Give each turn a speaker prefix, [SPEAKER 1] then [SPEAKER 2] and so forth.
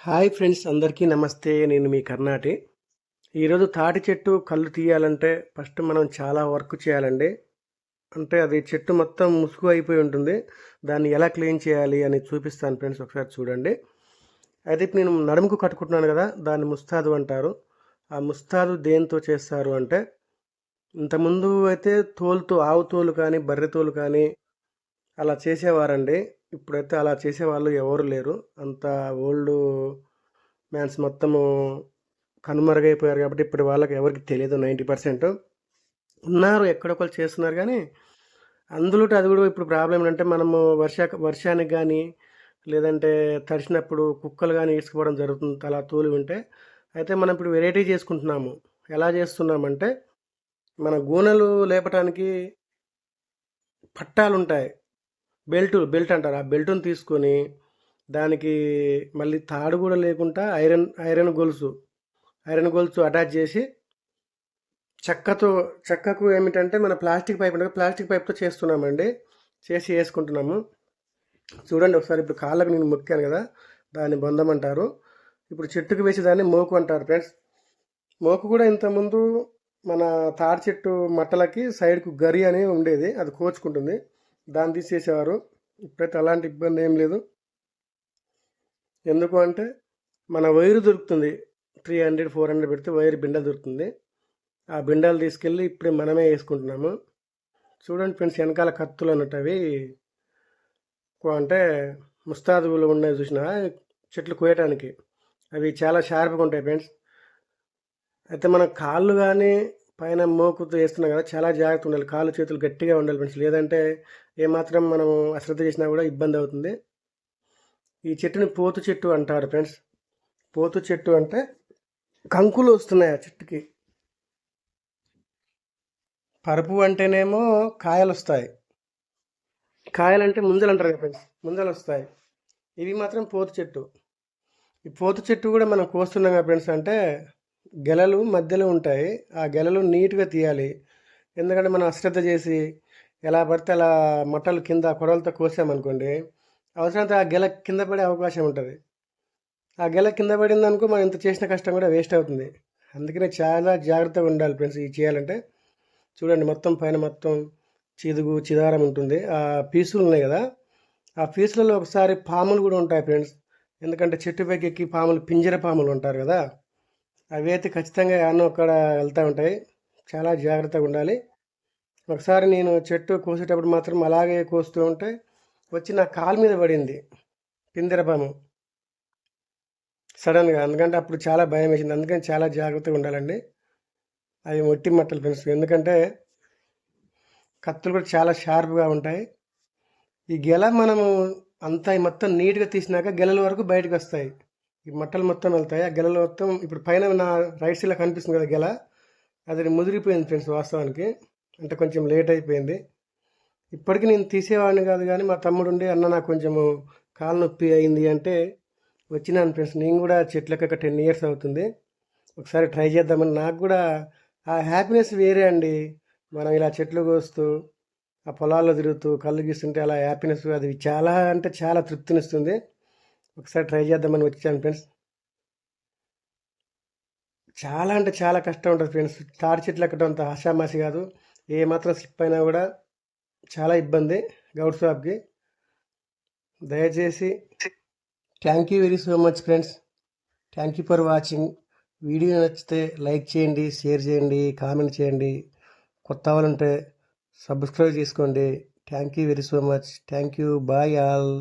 [SPEAKER 1] Hi friends, అందరికీ నమస్తే. నేను మీ కర్ణాటి. ఈరోజు తాటి చెట్టు కళ్ళు తీయాలంటే ఫస్ట్ మనం చాలా వర్క్ చేయాలండి. అంటే అది చెట్టు మొత్తం ముసుగు అయిపోయి ఉంటుంది. దాన్ని ఎలా క్లీన్ చేయాలి అని చూపిస్తాను ఫ్రెండ్స్, ఒకసారి చూడండి. అయితే ఇప్పుడు నేను నడుముకు కట్టుకుంటున్నాను కదా, దాన్ని ముస్తాదు అంటారు. ఆ ముస్తాదు దేంతో చేస్తారు అంటే, ఇంతకుముందు అయితే తోలుతో, ఆవు తోలు కానీ బర్రె తోలు కానీ అలా చేసేవారండి. ఇప్పుడైతే అలా చేసేవాళ్ళు ఎవరు లేరు. అంత ఓల్డ్ మ్యాన్స్ మొత్తము కనుమరుగైపోయారు కాబట్టి ఇప్పుడు వాళ్ళకి ఎవరికి తెలియదు. 90% ఉన్నారు, ఎక్కడొకరు చేస్తున్నారు. కానీ అందులో అది కూడా ఇప్పుడు ప్రాబ్లం ఏంటంటే, మనము వర్షానికి కానీ లేదంటే తడిసినప్పుడు కుక్కలు కానీ ఈడ్చుకోవడం జరుగుతుంది అలా తోలి ఉంటే. అయితే మనం ఇప్పుడు వెరైటీ చేసుకుంటున్నాము. ఎలా చేస్తున్నామంటే, మన గూనెలు లేపటానికి పట్టాలు ఉంటాయి, బెల్ట్ అంటారు. ఆ బెల్టును తీసుకొని దానికి మళ్ళీ తాడు కూడా లేకుండా ఐరన్ గొలుసు అటాచ్ చేసి చెక్కకు ఏమిటంటే మన ప్లాస్టిక్ పైప్ ఉంటుంది, ప్లాస్టిక్ పైప్తో చేస్తున్నామండి. చేసి వేసుకుంటున్నాము. చూడండి ఒకసారి. ఇప్పుడు కాళ్ళకు నేను మొక్కాను కదా, దాన్ని బొందం అంటారు. ఇప్పుడు చెట్టుకు వేసి దాన్ని మోకు అంటారు ఫ్రెండ్స్. మోకు కూడా ఇంతకుముందు మన తాడి చెట్టు మట్టలకి సైడ్కు గరి అని ఉండేది, అది కోచుకుంటుంది, దాన్ని తీసేసేవారు. ఇప్పుడైతే అలాంటి ఇబ్బంది ఏం లేదు. ఎందుకు అంటే మన వైరు దొరుకుతుంది, 300-400 పెడితే వైర్ బిండలు దొరుకుతుంది. ఆ బిండాలు తీసుకెళ్ళి ఇప్పుడే మనమే వేసుకుంటున్నాము. చూడండి ఫ్రెండ్స్, వెనకాల కత్తులు అన్నట్టు అవి అంటే ముస్తాదులు ఉన్నాయి చూసిన చెట్లు కోయటానికి, అవి చాలా షార్ప్గా ఉంటాయి ఫ్రెండ్స్. అయితే మన కాళ్ళు కానీ పైన మోకుతో వేస్తున్నాం కదా, చాలా జాగ్రత్త ఉండాలి. కాళ్ళు చేతులు గట్టిగా ఉండాలి ఫ్రెండ్స్, లేదంటే ఏమాత్రం మనం అశ్రద్ధ చేసినా కూడా ఇబ్బంది అవుతుంది. ఈ చెట్టుని పోతు చెట్టు అంటారు ఫ్రెండ్స్. పోతు చెట్టు అంటే కంకులు వస్తున్నాయి ఆ చెట్టుకి. పరుపు అంటేనేమో కాయలు వస్తాయి, కాయలంటే ముంజలు అంటారు కదా ఫ్రెండ్స్, ముంజలు వస్తాయి. ఇవి మాత్రం పోతు చెట్టు. ఈ పోతు చెట్టు కూడా మనం కోస్తున్నాం కదా ఫ్రెండ్స్, అంటే గెలలు మధ్యలో ఉంటాయి. ఆ గెలలు నీట్గా తీయాలి. ఎందుకంటే మనం అశ్రద్ధ చేసి ఎలా పడితే అలా మట్టలు కింద కొడవలతో కోసామనుకోండి, అవసరమైతే ఆ గెల కింద పడే అవకాశం ఉంటుంది. ఆ గెల కింద పడింది అనుకో, మనం ఇంత చేసిన కష్టం కూడా వేస్ట్ అవుతుంది. అందుకనే చాలా జాగ్రత్తగా ఉండాలి ఫ్రెండ్స్ ఇది చేయాలంటే. చూడండి, మొత్తం పైన మొత్తం చిదారం ఉంటుంది. ఆ పీసులు ఉన్నాయి కదా, ఆ పీసులలో ఒకసారి పాములు కూడా ఉంటాయి ఫ్రెండ్స్. ఎందుకంటే చెట్టు పైకి ఎక్కి పాములు, పింజర పాములు ఉంటారు కదా, అవి అయితే ఖచ్చితంగా అన్న అక్కడ వెళ్తూ ఉంటాయి. చాలా జాగ్రత్తగా ఉండాలి. ఒకసారి నేను చెట్టు కోసేటప్పుడు మాత్రం అలాగే కోస్తూ ఉంటే వచ్చి నా కాలు మీద పడింది పింజర పాము సడన్గా. ఎందుకంటే అప్పుడు చాలా భయం వేసింది. అందుకని చాలా జాగ్రత్తగా ఉండాలండి. అవి మొట్టి మట్టలు ఫ్రెండ్స్, ఎందుకంటే కత్తులు కూడా చాలా షార్ప్గా ఉంటాయి. ఈ గెల మనము అంతా మొత్తం నీట్గా తీసినాక గెలల వరకు బయటకు వస్తాయి, ఈ మట్టలు మొత్తం వెళ్తాయి. ఆ గెలలు మొత్తం ఇప్పుడు పైన నా రైట్ సైడ్లో కనిపిస్తుంది కదా గెల, అది ముదిరిపోయింది ఫ్రెండ్స్ వాస్తవానికి. అంటే కొంచెం లేట్ అయిపోయింది. ఇప్పటికీ నేను తీసేవాడిని కాదు, కానీ మా తమ్ముడు ఉండి అన్న నాకు కొంచెము కాలు నొప్పి అయింది అంటే వచ్చినాను ఫ్రెండ్స్. నేను కూడా చెట్లకి ఒక 10 years అవుతుంది. ఒకసారి ట్రై చేద్దామని. నాకు కూడా ఆ హ్యాపీనెస్ వేరే అండి. మనం ఇలా చెట్లు కోస్తూ ఆ పొలాల్లో తిరుగుతూ కళ్ళు గీస్తుంటే అలా హ్యాపీనెస్, అది చాలా అంటే చాలా తృప్తినిస్తుంది. ఒకసారి ట్రై చేద్దామని వచ్చాను ఫ్రెండ్స్. చాలా అంటే చాలా కష్టం ఉంటుంది ఫ్రెండ్స్. తాడి చెట్లు ఎక్కడం అంత ఆషామాషి కాదు. ఏ మాత్రం స్లిప్ అయినా కూడా చాలా ఇబ్బంది గౌడ్ షాప్కి. దయచేసి thank you very so much friends. Thank you for watching. Video నచ్చితే లైక్ చేయండి, షేర్ చేయండి, కామెంట్ చేయండి. కొత్త వాళ్ళుంటే సబ్స్క్రైబ్ చేసుకోండి. Thank you very so much. Thank you. Bye all.